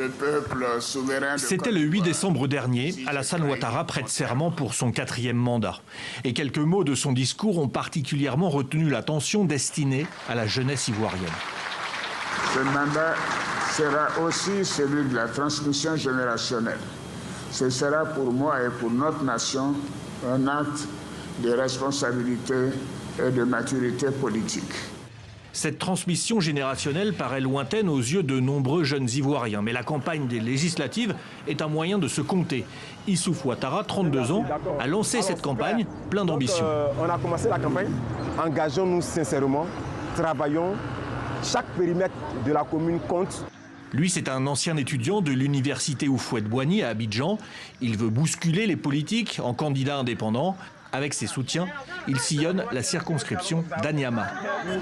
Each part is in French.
le peuple souverain. C'était le 8 décembre dernier. Alassane Ouattara prête serment pour son 4e mandat. Et quelques mots de son discours ont particulièrement retenu l'attention destinée à la jeunesse ivoirienne. Ce mandat sera aussi celui de la transmission générationnelle. Ce sera pour moi et pour notre nation un acte de responsabilité et de maturité politique. Cette transmission générationnelle paraît lointaine aux yeux de nombreux jeunes Ivoiriens. Mais la campagne des législatives est un moyen de se compter. Issouf Ouattara, 32 ans, a lancé cette campagne plein d'ambition. On a commencé la campagne. Engageons-nous sincèrement, travaillons. Chaque périmètre de la commune compte. Lui, c'est un ancien étudiant de l'université Houphouët-Boigny à Abidjan. Il veut bousculer les politiques en candidat indépendant. Avec ses soutiens, il sillonne la circonscription d'Anyama.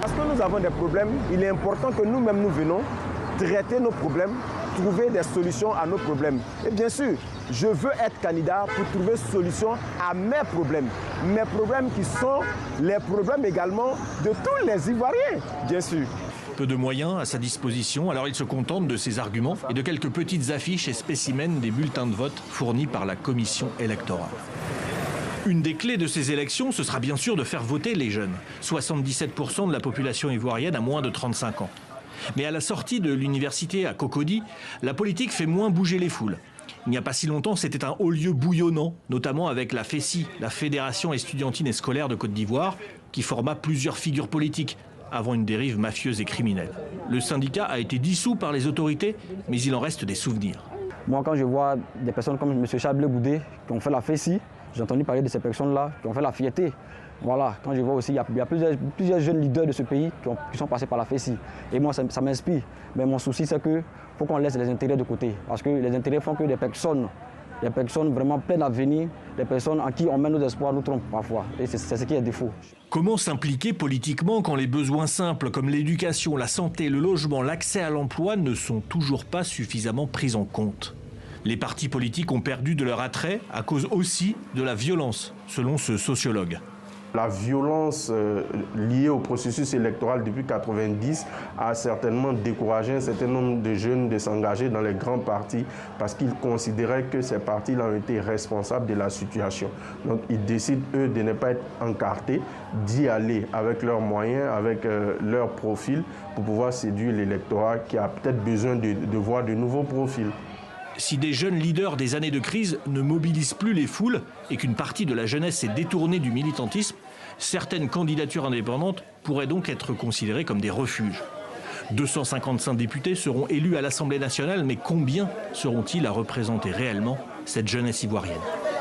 Parce que nous avons des problèmes, il est important que nous-mêmes nous venons traiter nos problèmes, trouver des solutions à nos problèmes. Et bien sûr, je veux être candidat pour trouver solution à mes problèmes qui sont les problèmes également de tous les Ivoiriens, bien sûr. Peu de moyens à sa disposition, alors il se contente de ses arguments et de quelques petites affiches et spécimens des bulletins de vote fournis par la commission électorale. Une des clés de ces élections, ce sera bien sûr de faire voter les jeunes. 77% de la population ivoirienne a moins de 35 ans. Mais à la sortie de l'université à Cocody, la politique fait moins bouger les foules. Il n'y a pas si longtemps, c'était un haut lieu bouillonnant, notamment avec la FESI, la Fédération estudiantine et scolaire de Côte d'Ivoire, qui forma plusieurs figures politiques avant une dérive mafieuse et criminelle. Le syndicat a été dissous par les autorités, mais il en reste des souvenirs. Moi, quand je vois des personnes comme M. Chablé Boudé qui ont fait la FESI, j'ai entendu parler de ces personnes-là qui ont fait la fierté. Voilà, quand je vois aussi, il y a plusieurs jeunes leaders de ce pays qui sont passés par la FESI. Et moi, ça m'inspire. Mais mon souci, c'est qu'il faut qu'on laisse les intérêts de côté. Parce que les intérêts font que des personnes vraiment pleines d'avenir, des personnes en qui on met nos espoirs, nous trompent parfois. Et c'est ce qui est défaut. Comment s'impliquer politiquement quand les besoins simples comme l'éducation, la santé, le logement, l'accès à l'emploi ne sont toujours pas suffisamment pris en compte ? Les partis politiques ont perdu de leur attrait à cause aussi de la violence, selon ce sociologue. La violence liée au processus électoral depuis 1990 a certainement découragé un certain nombre de jeunes de s'engager dans les grands partis parce qu'ils considéraient que ces partis-là ont été responsables de la situation. Donc ils décident, eux, de ne pas être encartés, d'y aller avec leurs moyens, avec leur profil pour pouvoir séduire l'électorat qui a peut-être besoin de voir de nouveaux profils. Si des jeunes leaders des années de crise ne mobilisent plus les foules et qu'une partie de la jeunesse s'est détournée du militantisme, certaines candidatures indépendantes pourraient donc être considérées comme des refuges. 255 députés seront élus à l'Assemblée nationale, mais combien seront-ils à représenter réellement cette jeunesse ivoirienne ?